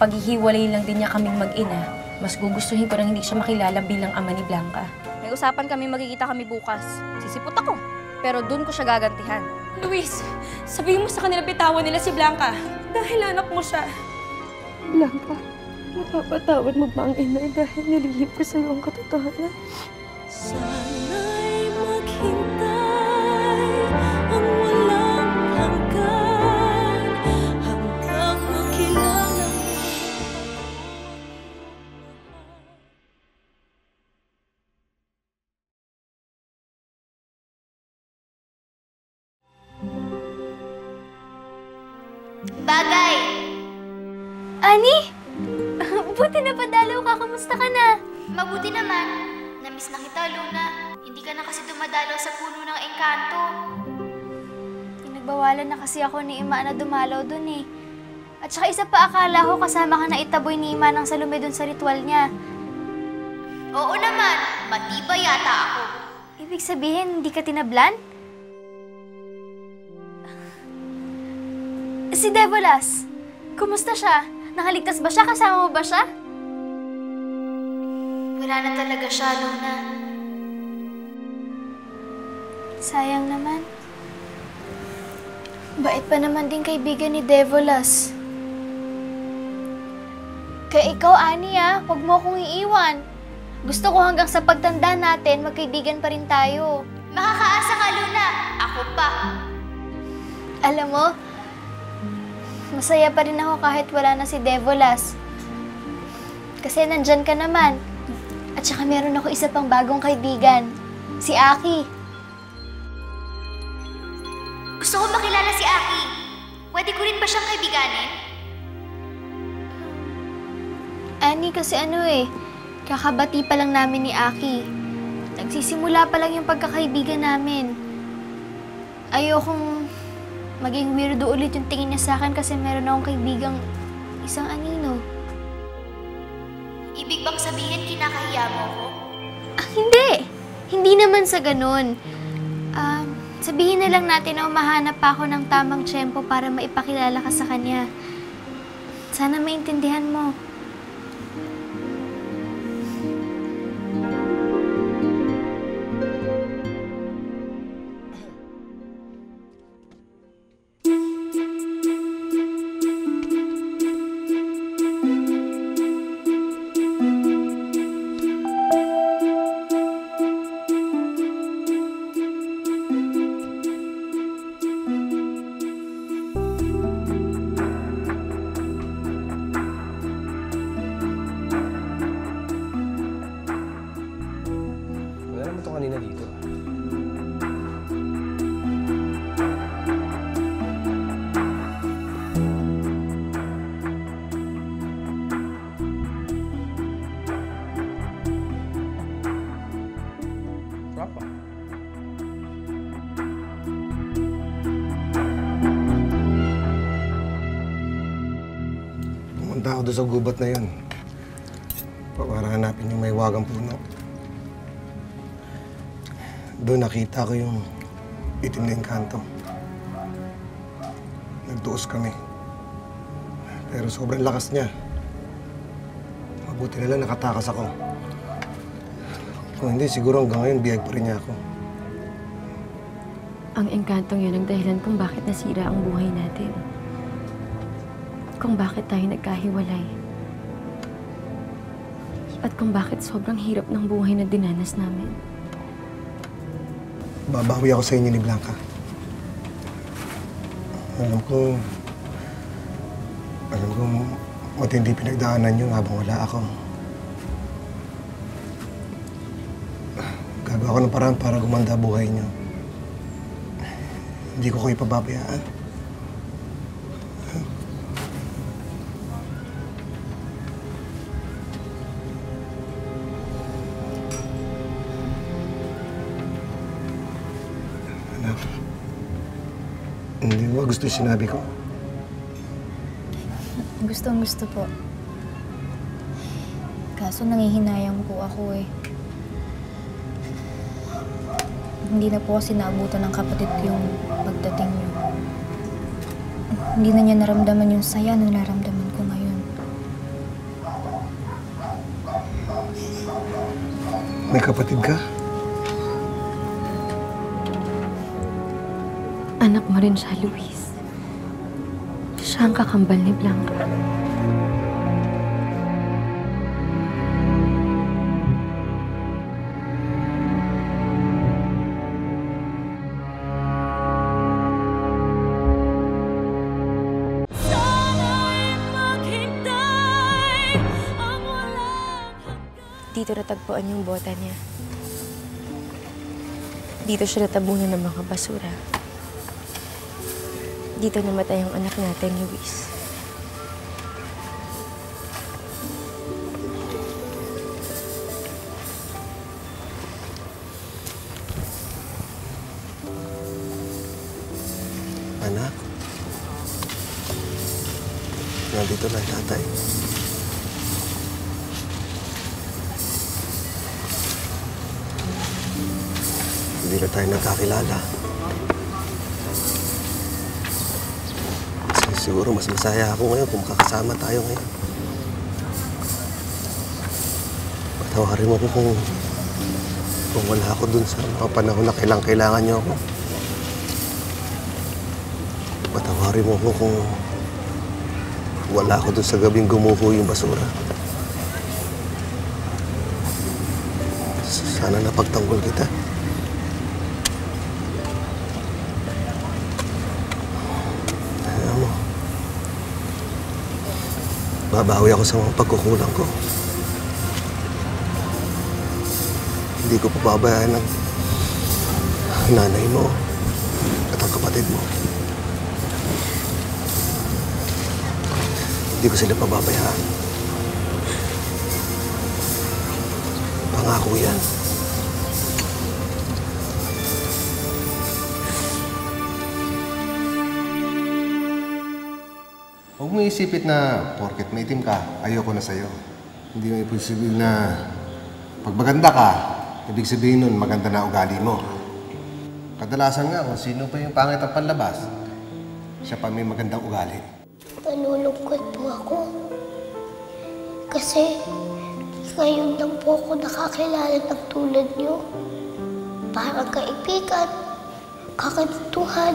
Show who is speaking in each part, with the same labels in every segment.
Speaker 1: paghihiwalay lang din niya kaming mag-ina, mas gugustuhin ko nang hindi siya makilala bilang ama ni Blanca.
Speaker 2: May usapan kami, magkikita kami bukas. Sisipot ako, pero dun ko siya gagantihan.
Speaker 1: Luis, sabihin mo sa kanila bitawan nila si Blanca. Dahil anak mo siya.
Speaker 3: Blanca, mapapatawad mo ba ang inay dahil nilihip ko sa'yo ang katotohanan?
Speaker 4: Sana'y maghintay ang walang hanggan hanggang makilala.
Speaker 5: Bagay! Ani? Buti na padalaw ka. Kamusta ka na? Mabuti naman. Namiss na kita, Luna. Hindi ka na kasi dumadalaw sa puno ng engkanto. Pinagbawalan na kasi ako ni Ima na dumalaw dun eh. At saka isa pa, akala ko kasama ka na itaboy ni Ima ng Salome dun sa ritual niya. Oo naman. Matibay yata ako. Ibig sabihin, hindi ka tinablan? Si Devolas, kumusta siya? Nakaligtas ba siya? Kasama mo ba siya? Wala na talaga siya, Luna. Sayang naman. Bait pa naman din kaibigan ni Devolas. Kaya ikaw, Ani, huwag mo akong iiwan. Gusto ko hanggang sa pagtanda natin, magkaibigan pa rin tayo. Makakaasa ka, Luna. Ako pa. Alam mo, masaya pa rin ako kahit wala na si Devolas. Kasi nandyan ka naman. At saka meron ako isa pang bagong kaibigan, si Aki. Gusto ko makilala si Aki. Pwede ko rin ba siyang kaibiganin? Ani, kasi kakabati pa lang namin ni Aki. Nagsisimula pa lang yung pagkakaibigan namin. Ayokong maging weirdo ulit yung tingin niya sa akin kasi meron akong kaibigang isang anino. Ibig bang sabihin kinakahiya mo ko? Hindi! Hindi naman sa ganun. Sabihin na lang natin na umahanap pa ako ng tamang tiyempo para maipakilala ka sa kanya. Sana maintindihan mo.
Speaker 6: Kanina dito. Papa.
Speaker 7: Pumunta ako doon sa gubat na yun. Para hanapin yung may wagang puno. Doon nakita ko yung itim na engkanto. Nagtuos kami. Pero sobrang lakas niya. Mabuti na lang nakatakas ako. Kung hindi, siguro hanggang ngayon biyag pa rin niya ako.
Speaker 3: Ang engkantong yun ang dahilan kung bakit nasira ang buhay natin. Kung bakit tayo nagkahiwalay. At kung bakit sobrang hirap ng buhay na dinanas namin.
Speaker 7: Babawi ako sa inyo ni Blanca. Alam ko matindi pinagdaanan niyo habang wala ako. Gagawa ko ng paraan para gumanda buhay niyo. Hindi ko kayo pababayaan. Hindi mo gusto yung sinabi ko?
Speaker 5: Gustong-gusto po. Kaso nangihinayang po ako eh. Hindi na po kasi naabutan ng kapatid ko yung pagdating niyo. Hindi na niya naramdaman yung saya na nararamdaman ko ngayon.
Speaker 7: May kapatid ka?
Speaker 3: Anak mo rin siya, Luis. Siya ang kakambal ni Blanca. Dito natagpuan yung bota niya. Dito siya natabunan ng mga basura. Dito namatay ang anak natin, Luis.
Speaker 7: Anak? Nandito na tatay. Hindi na tayo nagkakilala. Siguro mas masaya ako ngayon kung makakasama tayo ngayon. Patawarin mo ko kung wala ako dun sa mga panahon na kailangan niyo ako. Patawarin mo ko kung wala ako dun sa gabing gumuho yung basura. Sana napagtanggol kita. Babawi ako sa mga pagkukulang ko. Hindi ko pababayaan ang nanay mo at ang kapatid mo. Hindi ko sila pababayaan. Pangako yan. Huwag mo isipit na porket may itim ka, ayoko na sa'yo. Hindi mo ibig sabihin na pag maganda ka, ibig sabihin nun maganda na ugali mo. Kadalasan nga kung sino pa yung pangit ang panlabas, siya pa may magandang ugali.
Speaker 5: Nalulungkot po ako. Kasi ngayon lang po ako nakakilala ng tulad niyo. Parang kaibigan, kakantuhan,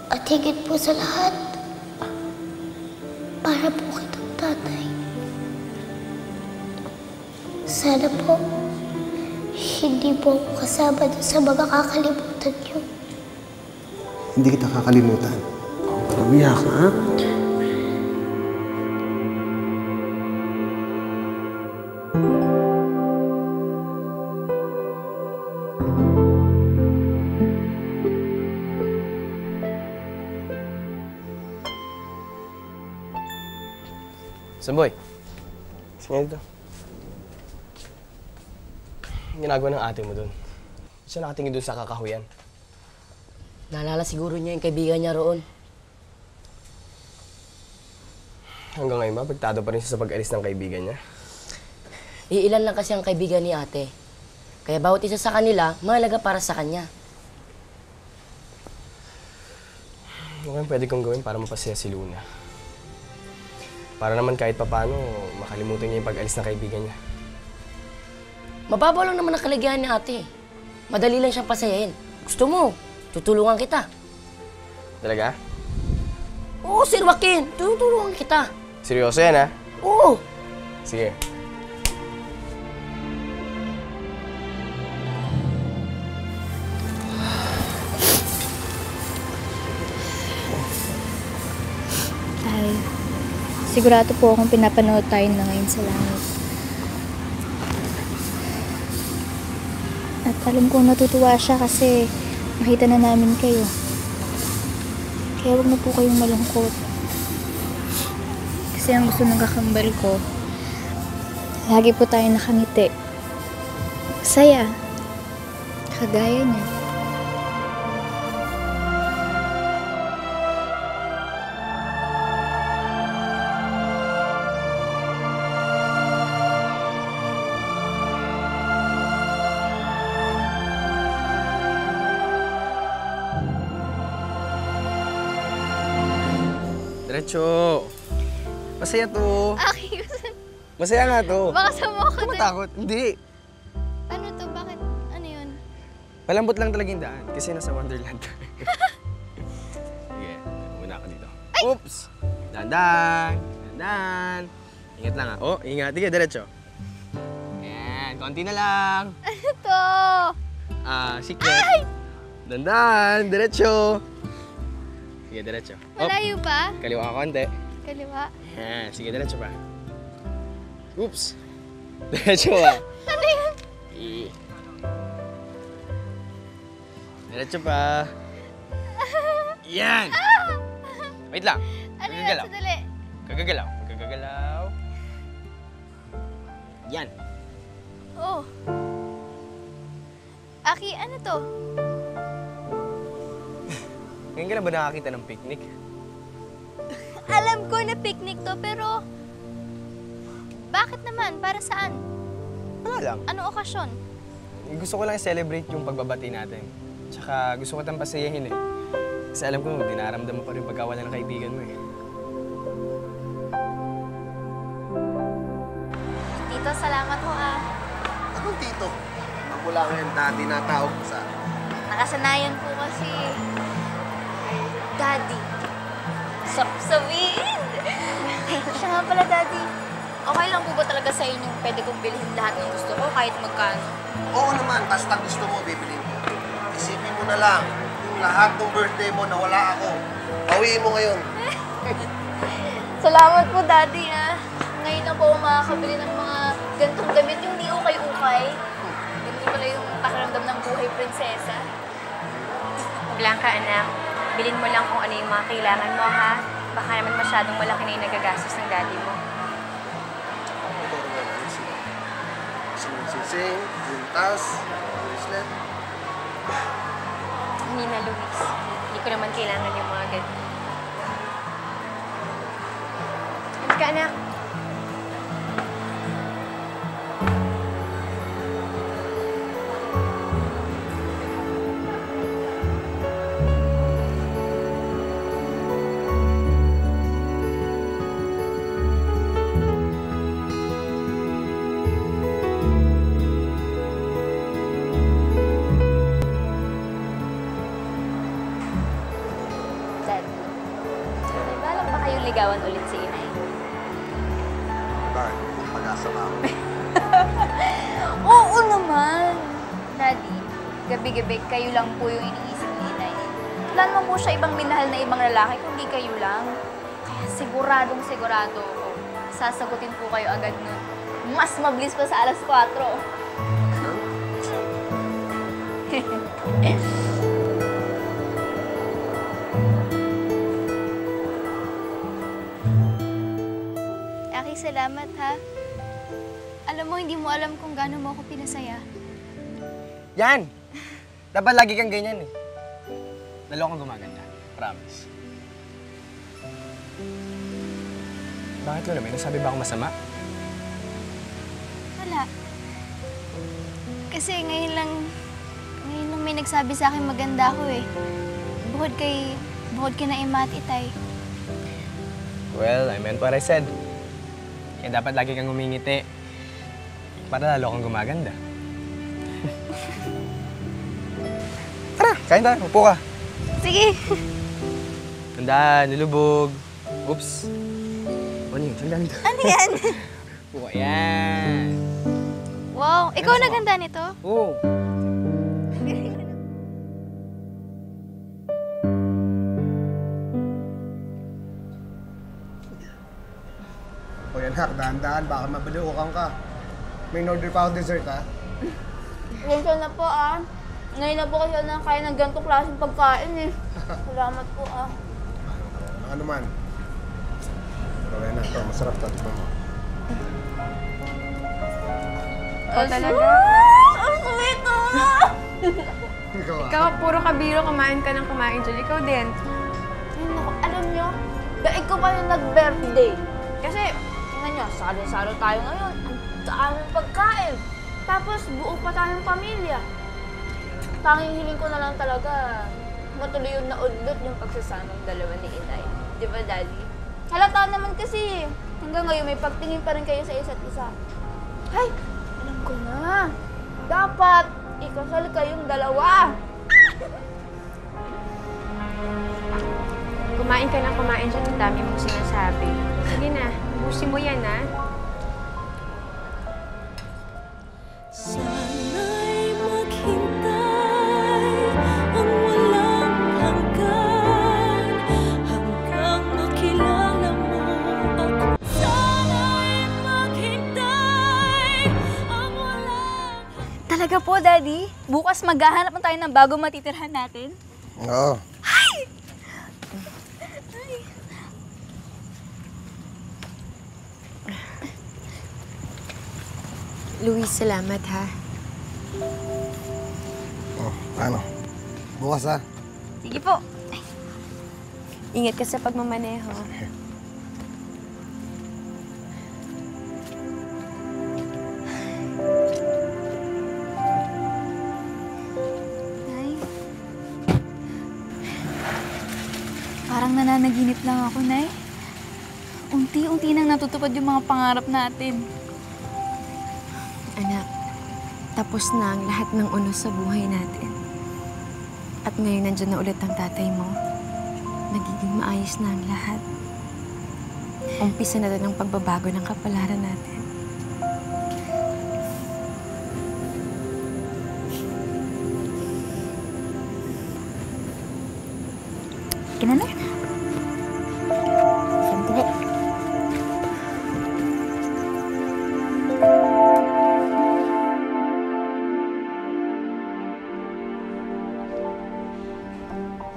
Speaker 5: at higit po sa lahat, para po kitang tatay. Sana po, hindi po ako kasama sa mga kakalimutan niyo.
Speaker 7: Hindi kita kakalimutan. Umiyak ka, ha?
Speaker 6: Samboy, sige dito. Ang ginagawa ng ate mo doon. Siya nakatingin doon sa kakahuyan.
Speaker 8: Naalala siguro niya yung kaibigan niya roon.
Speaker 6: Hanggang ngayon ba, pagtado pa rin siya sa pag-alis ng kaibigan niya?
Speaker 8: Iilan lang kasi ang kaibigan ni ate. Kaya bawat isa sa kanila, mahalaga para sa kanya.
Speaker 6: Ano kayong pwede kong gawin para mapasaya si Luna? Para naman kahit papano, makalimutan niya yung pag-alis ng kaibigan niya.
Speaker 8: Mababaw lang naman ang kaligayahan ni ate. Madali lang siyang pasayahin. Gusto mo, tutulungan kita.
Speaker 6: Talaga?
Speaker 8: Oo, Sir Joaquin, tutulungan kita.
Speaker 6: Seryoso yan, ha?
Speaker 8: Oo.
Speaker 6: Sige.
Speaker 2: Tay, sigurado po akong pinapanood tayo na ngayon sa langit. At alam kong natutuwa siya kasi nakita na namin kayo. Kaya huwag na po kayong malungkot. Kasi ang gusto ng kakambal ko, lagi po tayo nakangiti. Masaya. Kagaya niya.
Speaker 6: Diretso. Masaya to.
Speaker 5: Ayos.
Speaker 6: Masaya nga to.
Speaker 5: Baka sama ko
Speaker 6: Huwag matakot. Hindi. Malambot lang talaga yung daan kasi nasa Wonderland. Sige, muna ako dito. Oops! Dandan! Dandan! Ingat lang ha. Oh, ingat. Sige, diretso. Ayan, konti na lang.
Speaker 5: Ano to?
Speaker 6: Secret. Dandan! Diretso! Sige, diretso. Oh,
Speaker 5: Malayo pa?
Speaker 6: kaliwa ka konti.
Speaker 5: Kaliwa.
Speaker 6: Ayan, sige, diretso pa. Oops! Diretso pa.
Speaker 5: Ano yan?
Speaker 6: Diretso pa. Yan! Wait lang.
Speaker 5: Ano yan?
Speaker 6: Kagagalaw.
Speaker 5: Sandali.
Speaker 6: Kagagalaw. Kagagalaw. Yan.
Speaker 5: Oh. Aki, ano to?
Speaker 6: Ngayon ka na ba nakakita ng picnic?
Speaker 5: Alam ko na picnic to, pero... Bakit naman? Para saan?
Speaker 6: Wala lang.
Speaker 5: Ano okasyon?
Speaker 6: Gusto ko lang i-celebrate yung pagbabati natin. Tsaka gusto ko tayong pasayahin eh. Kasi alam ko, dinaramdam mo pa rin pagkawala ng kaibigan mo eh.
Speaker 5: Tito, salamat ho ah.
Speaker 7: Anong tito? Ako lang ngayon dati natawag ko sa...
Speaker 5: Nakasanayan po kasi... Daddy. Sabihin! Siya nga pala, Daddy.
Speaker 1: Okay lang po ba talaga sa inyong pwede kong bilhin lahat ng gusto ko kahit magkano?
Speaker 7: Oo naman, basta gusto mo, bibilin ko. Isipin mo na lang, yung lahat ng birthday mo na wala ako. Bawiin mo ngayon.
Speaker 5: Salamat po, Daddy ah. Ngayon na po ako makakabili ng mga gantong damit yung di ukay-ukay. Ganito pala yung pakiramdam ng buhay prinsesa.
Speaker 3: Blanca, anak, bilhin mo lang kung ano yung mga kailangan mo, ha? Baka naman masyadong malaki na yung nagagastos ng daddy mo.
Speaker 7: Ito rin naman sila. Sing-sing, juntas, bracelet.
Speaker 3: Hindi na, Luis. Hindi ko naman kailangan yung mga ganyan. Halika, anak.
Speaker 5: Daddy, may balak ba kayong ligawan ulit si Inay?
Speaker 7: Bakit? Pag-asa ba ako?
Speaker 5: Oo naman! Daddy, gabi-gabi kayo lang po yung iniisip ni Inay. Wala naman po siya ibang minahal na ibang lalaki kundi kayo lang. Kaya siguradong sigurado ako. Sasagutin po kayo agad nun. Mas mabilis pa sa alas 4. Aki, salamat ha. Alam mo, hindi mo alam kung gaano mo ako pinasaya.
Speaker 6: Yan! Dapat lagi kang ganyan eh. Dalawa kang gumaganda. Promise. Bakit, Lola? May nasabi ba akong masama?
Speaker 5: Wala. Kasi ngayon lang may nagsabi sa akin maganda ako eh. Bukod kay na Ima at Itay.
Speaker 6: Well, I meant what I said. Kaya dapat lagi kang umingiti. Para lalo kang gumaganda. Tara, kain tayo. Upo ka.
Speaker 5: Sige.
Speaker 6: Tandaan, nilubog. Oops. Ano yun? Tandaan dito.
Speaker 5: Ano yan?
Speaker 6: Upo ka. Yan.
Speaker 5: Wow, ikaw naganda nito?
Speaker 6: Oo.
Speaker 7: O yan, Hak, dahan-dahan, baka mabaliukan ka. May in-order pa ako dessert, ha?
Speaker 5: Ganito na po ah. Ngayon na po kasi ako nakakain ng ganitong klaseng pagkain eh. Salamat po ah.
Speaker 7: Ano man. Pero yan na, ito, masarap to. Ito mo.
Speaker 3: Talaga?
Speaker 5: Ang sweet ah!
Speaker 7: Ikaw,
Speaker 3: Ikaw, puro kabiro, kumain ka ng kumain dyan. Ikaw din.
Speaker 5: Ay, naku, alam nyo, daig ko pa yung nag-birthday. Kasi, tingnan nyo, salo-salo tayo ngayon. Ang daming pagkain. Tapos, buo pa tayong pamilya. Tanging hiling ko na lang talaga, matuloy yung naudlot yung pagsasamang dalawa ni Inay. Di ba, Daddy? Halata naman kasi, hanggang ngayon may pagtingin pa rin kayo sa isa't isa. Ay, alam ko na. Dapat, Ikasal kayong dalawa.
Speaker 3: Kumain ka ng kumain dyan. Ang dami mong sinasabi. Sige na, ubusin mo yan, ha?
Speaker 4: Sana'y maghintay ang walang hanggan hanggang makilala mo ako. Sana'y maghintay ang walang
Speaker 5: Talaga po, Daddy? Bukas maghahanap na tayo ng bago matitirhan natin?
Speaker 7: Oo.
Speaker 3: Luis, salamat, ha?
Speaker 7: Oh, ano? Bukas ha?
Speaker 5: Sige po.
Speaker 3: Ingat ka sa pagmamaneho.
Speaker 5: Nay. Parang nananaginip lang ako, Nay. Unti-unti nang natutupad yung mga pangarap natin.
Speaker 3: Anak, tapos na ang lahat ng unos sa buhay natin. At ngayon nandyan na ulit ang tatay mo. Nagiging maayos na ang lahat. Umpisa na rin ang pagbabago ng kapalaran natin.
Speaker 5: Kina na? Sandali.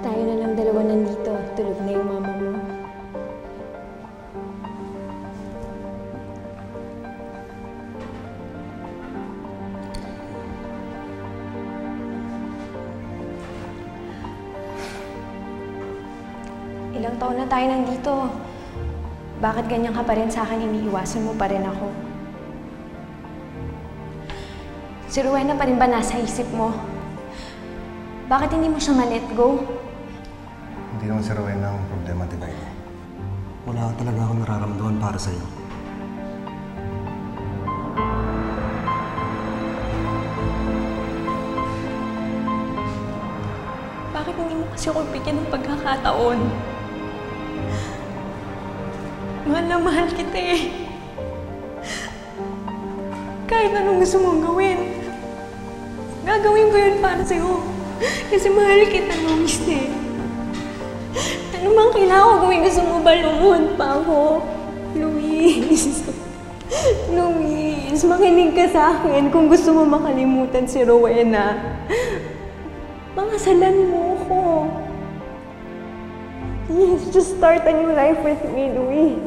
Speaker 3: Tayo na lang dalawa nandito. Tulog na yung mama mo. Ilang taon na tayo nandito. Bakit ganyan ka pa rin sa akin? Iniiwasan mo pa rin ako. Si Rowena pa rin ba nasa isip mo? Bakit hindi mo siya ma-let go?
Speaker 7: Hindi naman si Rowena ang problema, Divine. Wala talaga akong nararamdaman para sa'yo.
Speaker 3: Bakit hindi mo kasi ako bigyan ng pagkakataon? Mahal na mahal kita eh. Kahit anong gusto mong gawin, gagawin ko yun para sa'yo. Kasi mahal kita, Luis eh. Ano bang kailangan ko gawin? Gusto mo ba lumuhod pa ako? Luis. Luis, makinig ka sa akin kung gusto mo makalimutan si Rowena. Pangasalan mo ko. Please, just start a new life with me, Luis.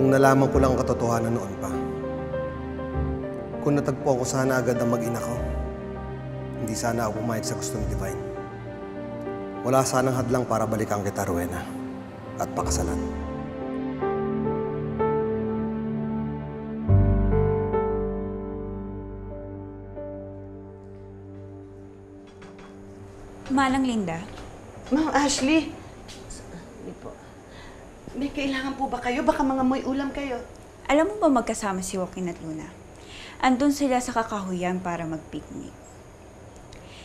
Speaker 7: Kung nalaman ko lang ang katotohanan noon pa. Kung natagpuan ko sana agad ang mag-ina ko, hindi sana ako pumayag sa gusto ni Divine. Wala sanang hadlang para balikan kita, Rowena, at pakasalan.
Speaker 9: Manang Linda.
Speaker 10: Ma'am Ashley. Hindi po. May kailangan po ba kayo? Baka mga may ulam kayo.
Speaker 9: Alam mo ba magkasama si Joaquin at Luna? Andun sila sa kakahuyan para mag-picnic.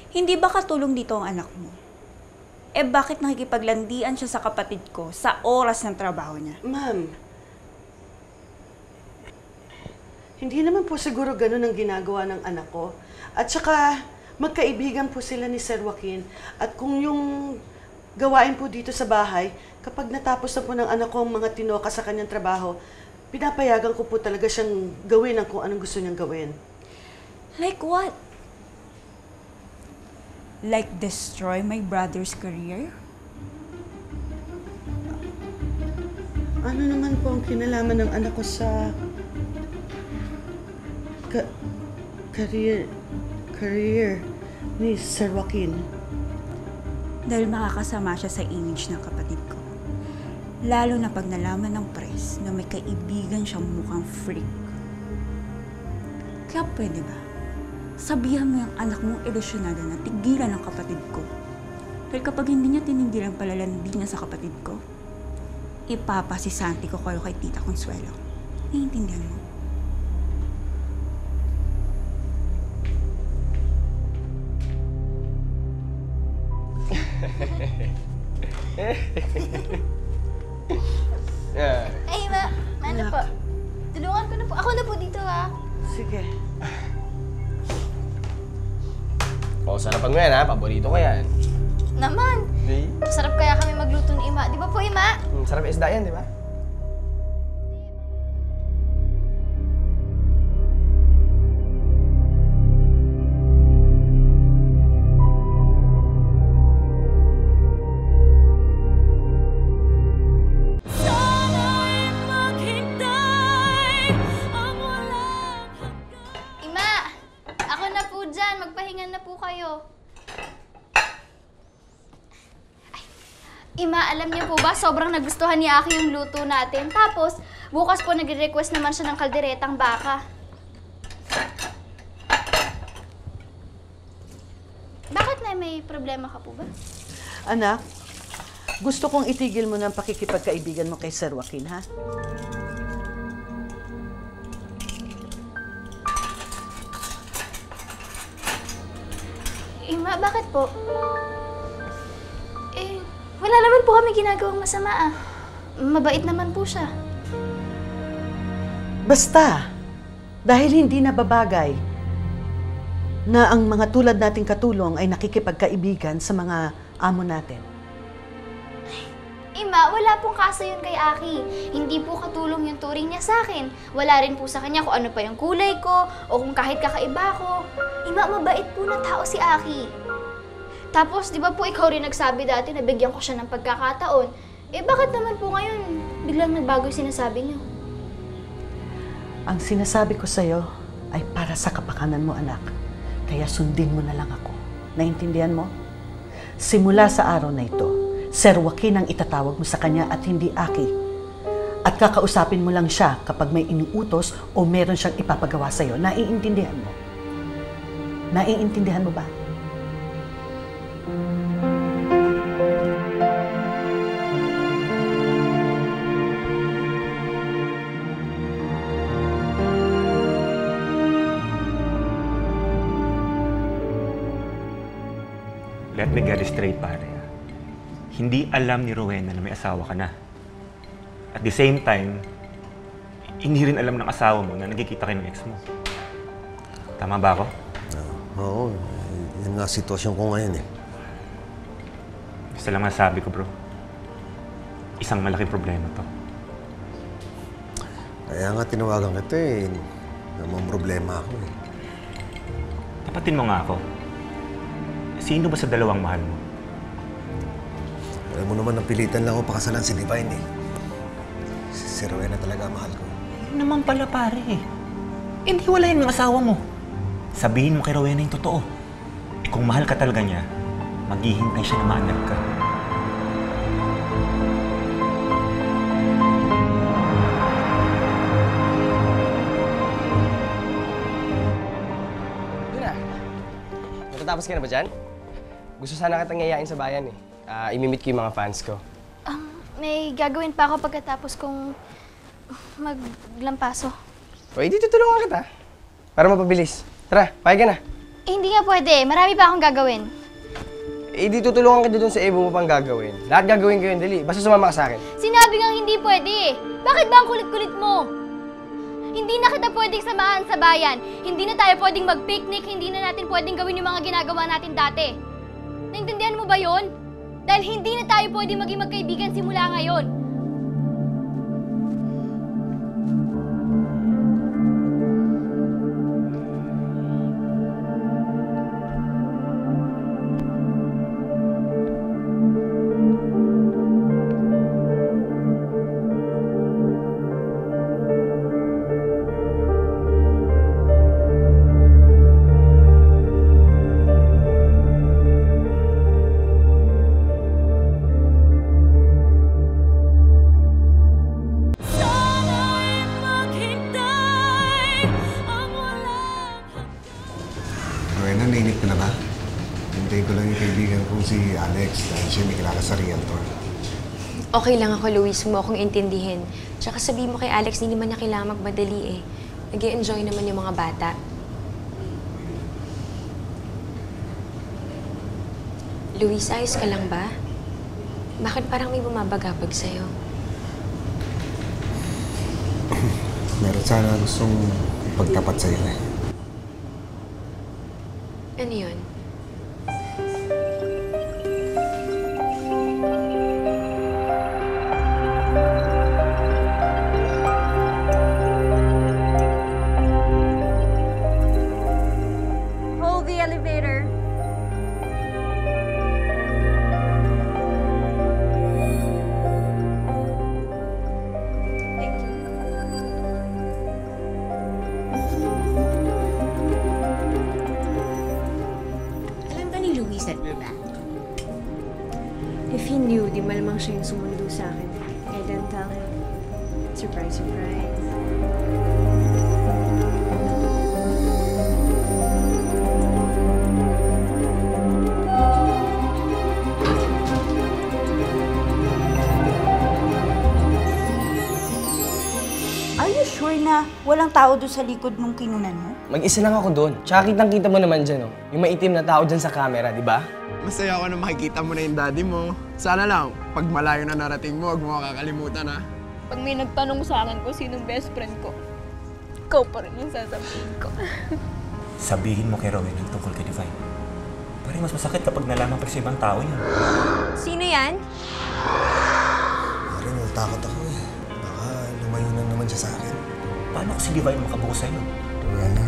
Speaker 9: Hindi ba katulong dito ang anak mo? eh bakit nakikipaglandian siya sa kapatid ko sa oras ng trabaho niya?
Speaker 10: Ma'am, hindi naman po siguro ganun ang ginagawa ng anak ko. At saka, magkaibigan po sila ni Sir Joaquin. At kung yung gawain po dito sa bahay, kapag natapos na po ng anak ko ang mga tinoka sa kanyang trabaho, pinapayagan ko po talaga siyang gawin ang kung anong gusto niyang gawin.
Speaker 9: Like what? Like destroy my brother's career?
Speaker 10: Ano naman po ang kinalaman ng anak ko sa career ni Sir Joaquin?
Speaker 9: Dahil makakasama siya sa image ng kapatid ko. Lalo na pag nalaman ng press na may kaibigan siyang mukhang freak. Kaya pwede ba? Sabihan mo yung anak mong ilusyonado na tigilan ng kapatid ko. Dahil kapag hindi niya tinindilan palalandi niya sa kapatid ko, ipapasisanti ko kayo kay Tita Consuelo. Naiintindihan mo?
Speaker 5: Ay, ano po? Tulungan ko na po. Ako na po dito, ha?
Speaker 10: Sige.
Speaker 6: O, sarapan mo yan ha. Paborito ko yan.
Speaker 5: Naman!
Speaker 6: Di?
Speaker 5: Masarap kaya kami magluto ni Ima. Di ba po, Ima?
Speaker 6: Sarap isda yan, di ba?
Speaker 5: Ima! Ako na po dyan. Magpahinga na po kayo. Ima, alam niyo po ba, sobrang nagustuhan ni Aki yung luto natin. Tapos, bukas po nag-request naman siya ng kalderetang baka. Bakit na may problema ka po ba?
Speaker 10: Anak, gusto kong itigil mo ng pakikipagkaibigan mo kay Sir Joaquin, ha?
Speaker 5: Ima, bakit po? Wala naman po kami ginagawang masama, ah. Mabait naman po siya.
Speaker 10: Basta, dahil hindi nababagay na ang mga tulad nating katulong ay nakikipagkaibigan sa mga amo natin.
Speaker 5: Ima, wala pong kaso yun kay Aki. Hindi po katulong yung turing niya sa akin. Wala rin po sa kanya kung ano pa yung kulay ko o kung kahit kakaiba ko. Ima, mabait po na tao si Aki. Tapos, di ba po ikaw rin nagsabi dati na bigyan ko siya ng pagkakataon? Eh, bakit naman po ngayon biglang nagbago yung sinasabi niyo?
Speaker 10: Ang sinasabi ko sa'yo ay para sa kapakanan mo, anak. Kaya sundin mo na lang ako. Naintindihan mo? Simula sa araw na ito, Sir Joaquin ang itatawag mo sa kanya at hindi Aki. At kakausapin mo lang siya kapag may inuutos o meron siyang ipapagawa sa'yo. Naiintindihan mo? Naiintindihan mo ba?
Speaker 11: Let me get it straight, pare. Hindi alam ni Rowena na may asawa ka na. At the same time, hindi rin alam ng asawa mo na nagkikita kayo ng ex mo. Tama ba ako?
Speaker 7: Oo, yan nga sitwasyon ko ngayon eh.
Speaker 11: Gusto lang masabi ko, bro. Isang malaking problema to.
Speaker 7: Kaya nga tinawagan kita eh. Namang problema ako eh.
Speaker 11: Tapatin mo nga ako. Sino ba sa dalawang mahal mo?
Speaker 7: Alam mo naman, napilitan lang ako pakasalan si Divine eh. Si Rowena talaga mahal ko.
Speaker 11: Ayun naman pala, pare. Hindi walayan ng asawa mo. Sabihin mo kay Rowena yung totoo. Eh kung mahal ka talaga niya, maghihintay siya na maanap ka.
Speaker 6: Luna, natatapos ka na ba dyan? Gusto sana kitang yayain sa bayan eh. Imimit ko yung mga fans ko.
Speaker 5: May gagawin pa ako pagkatapos kong maglampaso.
Speaker 6: Pwede tutulungan kita. Para mapabilis. Tara, payag ka na.
Speaker 5: Hindi nga pwede. Marami pa akong gagawin.
Speaker 6: Eh, di tutulungan kita dun sa Evo mo pang gagawin. Lahat gagawin ko yun, dali. Basta sumama ka sa akin.
Speaker 5: Sinabi kang hindi pwede eh. Bakit ba ang kulit-kulit mo? Hindi na kita pwedeng samahan sa bayan. Hindi na tayo pwedeng mag-picnic. Hindi na natin pwedeng gawin yung mga ginagawa natin dati. Naintindihan mo ba yon? Dahil hindi na tayo pwedeng maging magkaibigan simula ngayon.
Speaker 7: Rowena, nainip ka na ba? Hintayin ko lang yung kaibigan kong si Alex dahil siya may kilala sa realtor.
Speaker 1: Okay lang ako, Luis. Huwag mo akong intindihin. Tsaka sabihin mo kay Alex, hindi naman niya kailangan magmadali eh. Nag-e-enjoy naman yung mga bata. Luis, ayos ka lang ba? Bakit parang may bumabagabag sa'yo?
Speaker 7: Meron sana gustong ipagtapat sa'yo eh.
Speaker 1: Ano yun?
Speaker 3: Hold the elevator. Thank you.
Speaker 1: Alam ba ni Luis at ba?
Speaker 3: If he knew, di malamang siya yung sumundo sa akin. I didn't tell him. Surprise, surprise.
Speaker 9: Are you sure na walang tao doon sa likod nung kinunan mo?
Speaker 6: Mag-isa lang ako doon. Tsaka kitang-kita mo naman dyan, oh. Yung maitim na tao dyan sa camera, di ba?
Speaker 12: Masaya ako na makikita mo na yung daddy mo. Sana lang, pag malayo na narating mo, huwag mo kakalimutan, ha?
Speaker 3: Pag may nagtanong sa akin kung sinong best friend ko, ikaw pa rin yung sasabihin ko.
Speaker 11: Sabihin mo kay Rowena yung tungkol kay Divine. Parang mas masakit kapag nalaman pa sa ibang tao yan.
Speaker 3: Sino yan?
Speaker 7: Parang natakot ako eh. Baka lumayo na naman siya sa akin.
Speaker 11: Paano kung si Divine makabuo sa'yo?
Speaker 7: Rowena,